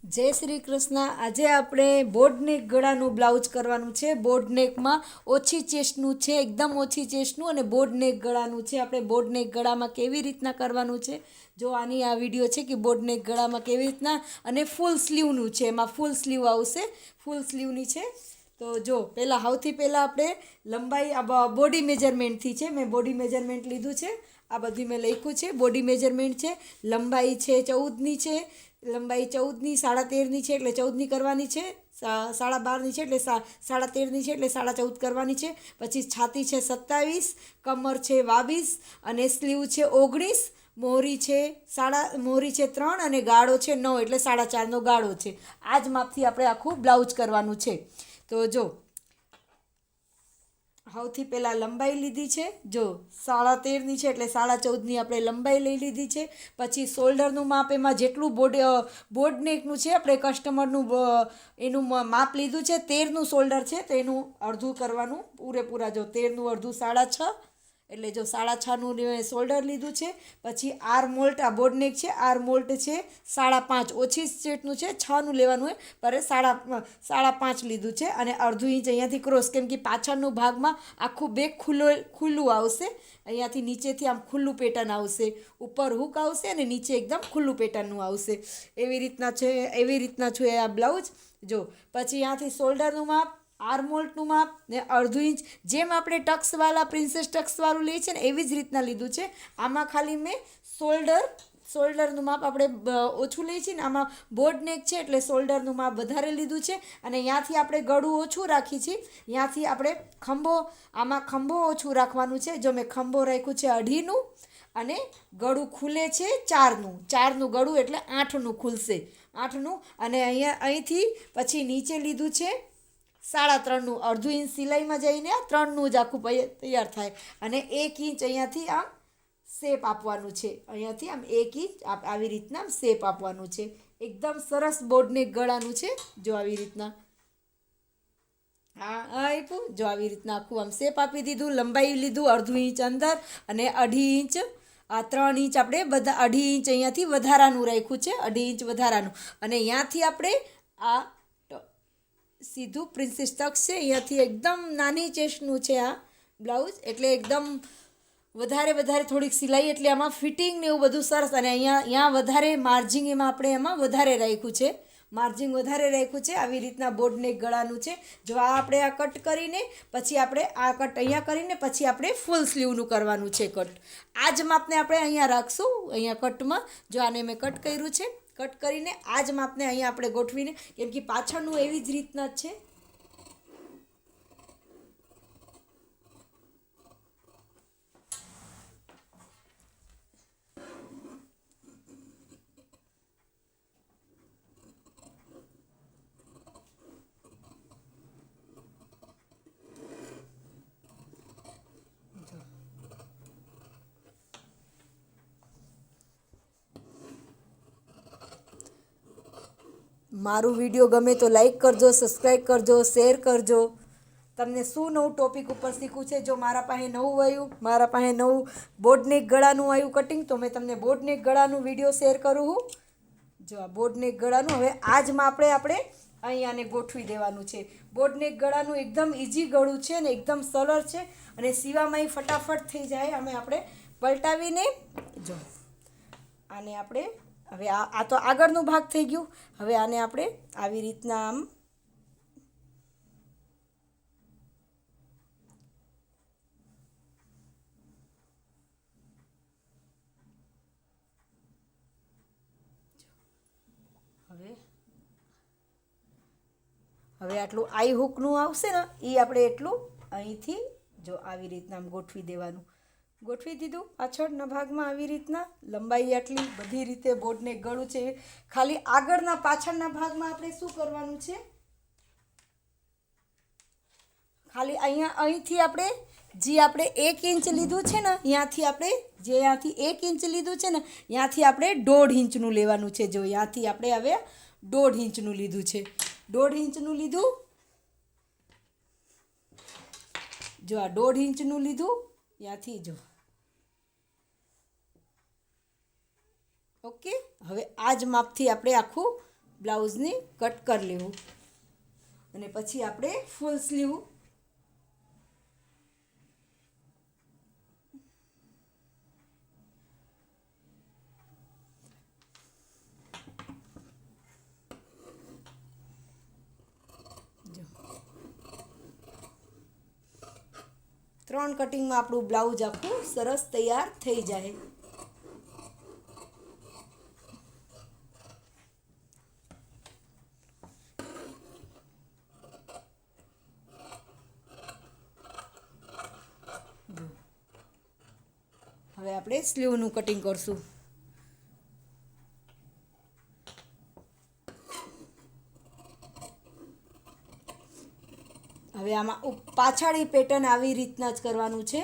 जय श्री कृष्ण। आज આપણે બોડનેક ગળાનું બ્લાઉઝ કરવાનું છે। બોડનેકમાં ઓછી ચેસ્ટનું છે, એકદમ ઓછી ચેસ્ટનું અને બોડનેક ગળાનું છે। આપણે બોડનેક ગળામાં કેવી રીતના કરવાનું છે જો આની આ વિડીયો છે કે બોડનેક ગળામાં કેવી રીતના અને ફૂલ સ્લીવનું છે। એમાં ફૂલ સ્લીવ આવશે, ફૂલ સ્લીવની છે। તો જો પહેલાં સૌથી પહેલાં આપણે લંબાઈ બોડી મેજરમેન્ટથી છે। મેં બોડી મેજરમેન્ટ લીધું છે, આ બધું મેં લખ્યું છે। બોડી મેજરમેન્ટ છે, લંબાઈ છે 14ની છે, લંબાઈ 14ની 13.5ની છે એટલે 14ની કરવાની છે, 12.5ની છે એટલે 13.5ની છે એટલે 14.5 કરવાની છે। પછી છાતી છે 27, કમર છે 22 અને સ્લીવ છે 19, મોહરી છે મોહરી છે 3 અને ગાળો છે 9 એટલે 4.5નો ગાળો છે। આ જ માપથી આપણે આખું બ્લાઉઝ કરવાનું છે। તો જો સૌથી પહેલાં લંબાઈ લીધી છે, જો 13.5ની છે એટલે 14.5ની આપણે લંબાઈ લઈ લીધી છે। પછી શોલ્ડરનું માપ એમાં જેટલું બોડનેકનું છે આપણે કસ્ટમરનું એનું માપ લીધું છે 13નું શોલ્ડર છે તો એનું અડધું કરવાનું પૂરેપૂરા। જો 13નું અડધું 6.5 એટલે જો 6.5નું શોલ્ડર લીધું છે। પછી આર મોલ્ટ, આ બોડનેક છે, આર મોલ્ટ છે 5.5, ઓછી સેટનું છે 6નું લેવાનું હોય પર 5.5 લીધું છે અને અડધું ઇંચ અહીંયાથી ક્રોસ, કેમ કે પાછળનું ભાગમાં આખું બેક ખુલ્લું આવશે। અહીંયાથી નીચેથી આમ ખુલ્લું પેટર્ન આવશે, ઉપર હુક આવશે અને નીચે એકદમ ખુલ્લું પેટર્નનું આવશે। એવી રીતના છે આ બ્લાઉઝ। જો પછી અહીંયાથી શોલ્ડરનું માપ, આર્મહોલનું માપ ને અડધું ઇંચ, જેમ આપણે ટક્સવાળા પ્રિન્સેસ ટક્સવાળું લઈએ છીએ ને એવી જ રીતના લીધું છે। આમાં ખાલી મેં શોલ્ડરનું માપ આપણે ઓછું લઈએ છીએ ને, આમાં બોડનેક છે એટલે શોલ્ડરનું માપ વધારે લીધું છે અને અહીંયાથી આપણે ગળું ઓછું રાખીએ છીએ, અહીંયાથી આપણે ખંભો ઓછું રાખવાનું છે। જો મેં ખંભો રાખ્યું છે 2.5નું અને ગળું ખુલે છે 4નું ગળું એટલે 8નું ખુલશે, 8નું। અને અહીંથી પછી નીચે લીધું છે 3.5નું, અડધું ઇંચ સિલાઈમાં જઈને 3નું જ આખું તૈયાર થાય અને 1 ઇંચ અહીંયાથી આમ શેપ આપવાનું છે, અહીંયાથી આમ 1 ઇંચ આવી રીતના શેપ આપવાનું છે। એકદમ સરસ બોડનેક ગળાનું છે। જો આવી રીતના આપ્યું, જો આવી રીતના આખું આમ શેપ આપી દીધું। લંબાઈ લીધું અડધું ઇંચ અંદર અને 2.5 ઇંચ, 3 ઇંચ આપણે બધા 2.5 ઇંચ અહીંયાથી વધારાનું રાખ્યું છે, 2.5 ઇંચ વધારાનું। અને અહીંયાથી આપણે આ સીધું પ્રિન્સેસ ટક્સ છે, અહીંયાથી એકદમ નાની ચેસ્ટનું છે આ બ્લાઉઝ, એટલે એકદમ વધારે થોડીક સિલાઈ એટલે આમાં ફિટિંગ ને એવું બધું સરસ। અને અહીંયા વધારે માર્જિંગ એમાં વધારે રાખ્યું છે, માર્જિંગ વધારે રાખ્યું છે। આવી રીતના બોડનેક ગળાનું છે। જો આપણે આ કટ કરીને પછી આપણે આ કટ અહીંયા કરીને પછી આપણે ફૂલ સ્લીવનું કરવાનું છે કટ। આ જ માપને આપણે અહીંયા રાખશું, અહીંયા કટમાં જો આને મેં કટ કર્યું છે, કટ કરીને આ જ માપને અહીંયા આપણે ગોઠવીને, કેમ કે પાછળનું એવી જ રીતના જ છે। મારું વિડીયો ગમે તો લાઈક કરજો, સબસ્ક્રાઈબ કરજો, શેર કરજો। તમને શું નવું ટોપિક ઉપર શીખવું છે, જો મારા પાસે નવું બોડનેક ગળાનું આવ્યું કટિંગ તો મેં તમને બોડનેક ગળાનું વિડીયો શેર કરું છું। જો આ બોડનેક ગળાનું હવે આ જ માપે આપણે અહીંયાને ગોઠવી દેવાનું છે। બોડનેક ગળાનું એકદમ ઇઝી ગળું છે ને એકદમ સરળ છે અને સીવામાં ફટાફટ થઈ જાય। આપણે પલટાવીને જો આને આપણે હવે આ તો આગળનો ભાગ થઈ ગયું। હવે આને આપણે આવી રીતના આમ હવે આટલું આઈ હુકનું આવશે ને એ આપણે એટલું અહીંથી જો આવી રીતના આમ ગોઠવી દેવાનું, ગોઠવી દીધું। પાછળના ભાગમાં આવી રીતના લંબાઈ આટલી બધી રીતે બોડનેક ગળું છે। ખાલી આગળના પાછળના ભાગમાં આપણે શું કરવાનું છે, ખાલી અહીંથી આપણે જે આપણે 1 ઇંચ લીધું છે ને અહીંયાથી આપણે જે અહીંયાથી 1 ઇંચ લીધું છે ને અહીંયાથી આપણે 1.5 ઇંચનું લેવાનું છે। જો અહીંયાથી આપણે હવે 1.5 ઇંચનું લીધું છે, 1.5 ઇંચનું લીધું, જો આ 1.5 ઇંચનું લીધું અહીંયાથી જો ઓકે। હવે આ જ માપથી આપણે આખું બ્લાઉઝની કટ કરી લેવું. અને પછી આપણે ફૂલ સ્લીવ ત્રણ કટિંગમાં આપણું બ્લાઉઝ આખું સરસ તૈયાર થઈ જાય. હવે આપણે સ્લીવનું કટિંગ કરશું. હવે આમાં પાછળની પેટર્ન આવી રીતના જ કરવાનું છે.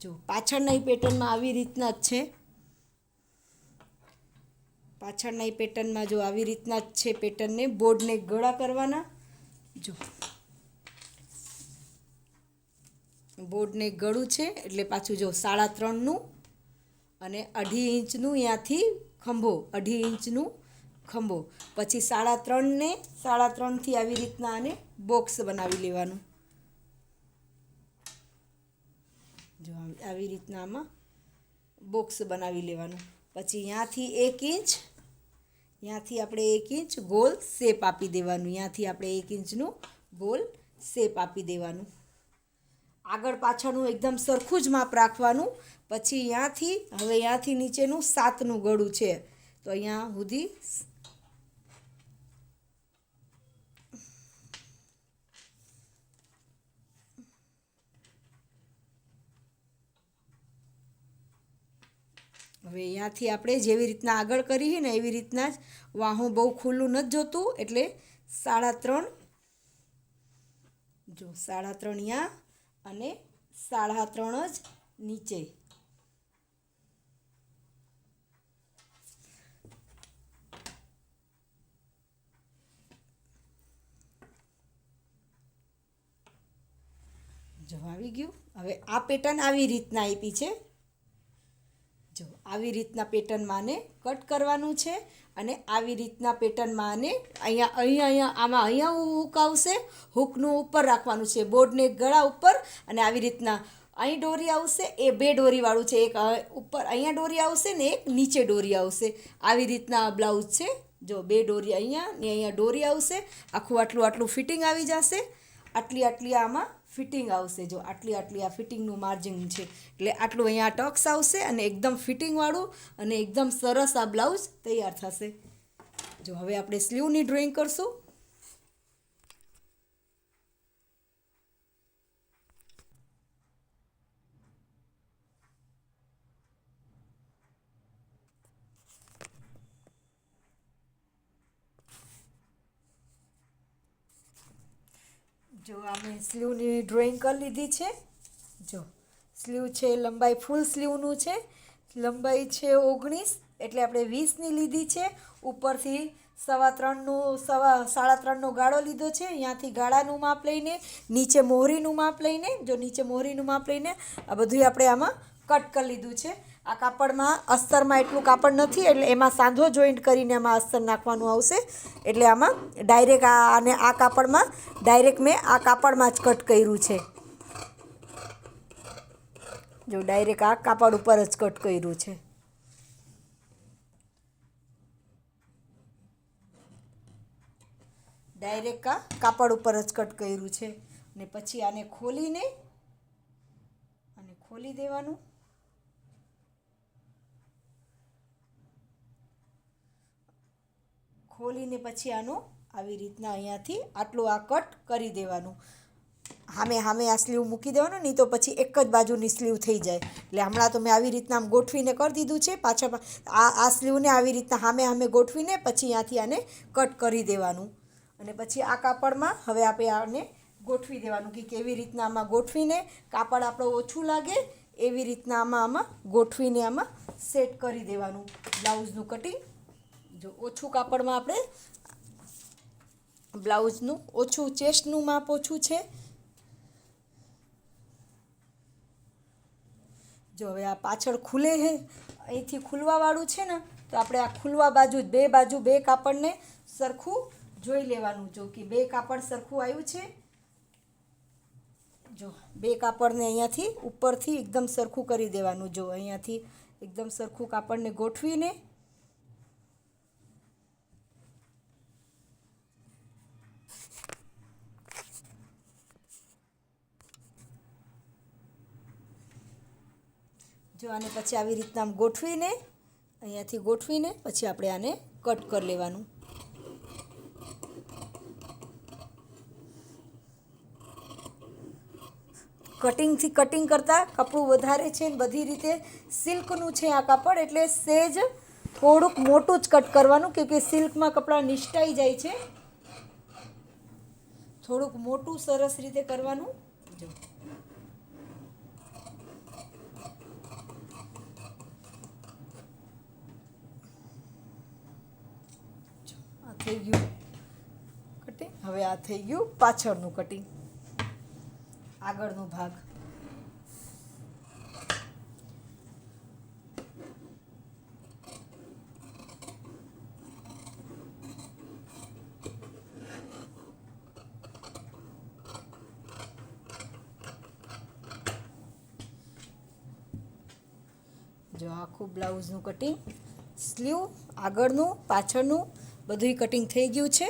જો પાછળની પેટર્નમાં આવી રીતના જ છે. પાછળની પેટર્નમાં જો આવી રીતના જ છે. પેટર્નને બોર્ડને ગળા કરવાના. જો બોર્ડને ગળું છે એટલે પાછું જો 3.5નું અને 2.5 ઇંચનું અહીંયાથી ખંભો, 2.5 ઇંચનું ખંભો, પછી 3.5 ને 3.5થી આવી રીતના આને બોક્સ બનાવી લેવાનું. જો આવી રીતના આમાં બોક્સ બનાવી લેવાનું. પછી અહીંયાથી 1 ઇંચ, અહીંયાથી આપણે 1 ઇંચ ગોલ શેપ આપી દેવાનું. અહીંયાથી આપણે 1 ઇંચનું ગોલ શેપ આપી દેવાનું. આગળ પાછળનું એકદમ સરખું જ માપ રાખવાનું. પછી અહીંયાથી હવે અહીંયાથી નીચેનું 7નું ગળું છે તો અહીંયા સુધી હવે અહીંયાથી આપણે જેવી રીતના આગળ કરીએ ને એવી રીતના જ વાહું બહુ ખુલ્લું નથી જોતું એટલે 3.5 જો 3.5 અહીંયા અને 3.5 જ નીચે. જો આવી ગયું. હવે આ પેટર્ન આવી રીતના આપી છે. જો આવી રીતના પેટર્નમાં આને કટ કરવાનું છે અને આવી રીતના પેટર્નમાં આને આમાં અહીંયા હૂક આવશે. હૂકનું ઉપર રાખવાનું છે બોર્ડને ગળા ઉપર અને આવી રીતના અહીં દોરી આવશે. એ 2 દોરીવાળું છે. એક ઉપર અહીંયા દોરી આવશે ને એક નીચે દોરી આવશે. આવી રીતના બ્લાઉઝ છે. જો 2 દોરી અહીંયા ને અહીંયા દોરી આવશે. આખું આટલું ફિટિંગ આવી જશે. આટલી આમાં ફિટિંગ આવશે. જો આટલી આ ફિટિંગનું માર્જિન છે એટલે આટલું અહીંયા ટક્સ આવશે અને એકદમ ફિટિંગવાળું અને એકદમ સરસ આ બ્લાઉઝ તૈયાર થશે. જો હવે આપણે સ્લીવની ડ્રોઈંગ કરશું. જો અમે સ્લીવની ડ્રોઈંગ કરી લીધી છે. જો સ્લીવ છે લંબાઈ ફૂલ સ્લીવનું છે. લંબાઈ છે 19 એટલે આપણે 20ની લીધી છે. ઉપરથી 3.5નો ગાળો લીધો છે. અહીંયાથી ગાળાનું માપ લઈને નીચે મોહરીનું માપ લઈને નીચે મોહરીનું માપ લઈને આ બધું આપણે આમાં કટ કરી લીધું છે. આ કાપડમાં અસ્તરમાં એટલું કાપડ નથી એટલે એમાં સાંધો જોઈન્ટ કરીને આમાં અસ્તર નાખવાનું આવશે. એટલે આમાં ડાયરેક્ટ અને આ કાપડમાં ડાયરેક્ટ મેં આ કાપડમાં જ કટ કર્યું છે. જો ડાયરેક્ટ આ કાપડ ઉપર જ કટ કર્યું છે. ડાયરેક્ટ આ કાપડ ઉપર જ કટ કર્યું છે. ને પછી આને ખોલી દેવાનું. ખોલીને પછી આનું આવી રીતના અહીંયાથી આટલું આ કટ કરી દેવાનું. સામે આ સ્લીવ મૂકી દેવાનું, નહીં તો પછી એક જ બાજુની સ્લીવ થઈ જાય. એટલે હમણાં તો મેં આવી રીતના આમ ગોઠવીને કરી દીધું છે. પાછળ આ સ્લીવને આવી રીતના સામે ગોઠવીને પછી અહીંયાથી આને કટ કરી દેવાનું. અને પછી આ કાપડમાં હવે આપણે આને ગોઠવી દેવાનું કે કેવી રીતના આમાં ગોઠવીને કાપડ આપણો ઓછું લાગે એવી રીતના આમાં ગોઠવીને આમાં સેટ કરી દેવાનું બ્લાઉઝનું કટિંગ. જો ઓછું કાપડમાં આપણે બ્લાઉઝનું ઓછું ચેસ્ટનું માપ ઓછું છે. જો હવે આ પાછળ ખુલે છે, અહીંથી ખુલવાવાળું છે ને તો આપણે આ ખુલવા બાજુ બે કાપડને સરખું જોઈ લેવાનું. જો કે બે કાપડ સરખું આવ્યું છે. જો બે કાપડને અહીંયાથી ઉપરથી એકદમ સરખું કરી દેવાનું. જો અહીંયાથી એકદમ સરખું કાપડને ગોઠવીને જો આને પછી આવી રીતના આમ ગોઠવીને અહીંયાથી ગોઠવીને પછી આપણે આને કટ કરી લેવાનું. કટિંગ કરતાં કપડું વધારે છે ને બધી રીતે સિલ્કનું છે આ કાપડ, એટલે સેજ થોડુંક મોટું જ કટ કરવાનું, કેમકે સિલ્કમાં કપડાં નિષ્ઠાઈ જાય છે. થોડુંક મોટું સરસ રીતે કરવાનું. જો આ થઈ ગયું કટિંગ. હવે આ થઈ ગયું પાછળનું કટિંગ, આગળનો ભાગ. જો આખું બ્લાઉઝનું કટિંગ, સ્લીવ આગળનું પાછળનું બધુંય કટિંગ થઈ ગયું છે.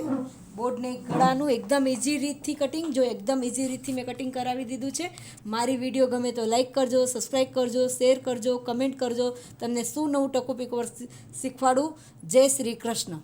બોર્ડને ગળાનું એકદમ ઇઝી રીતથી કટિંગ. જો એકદમ ઇઝી રીતથી મેં કટિંગ કરાવી દીધું છે. મારી વિડીયો ગમે તો લાઈક કરજો, સબસ્ક્રાઈબ કરજો, શેર કરજો, કમેન્ટ કરજો. તમને શું નવું ટકોપીક વર્ક શીખવાડું. જય શ્રી કૃષ્ણ.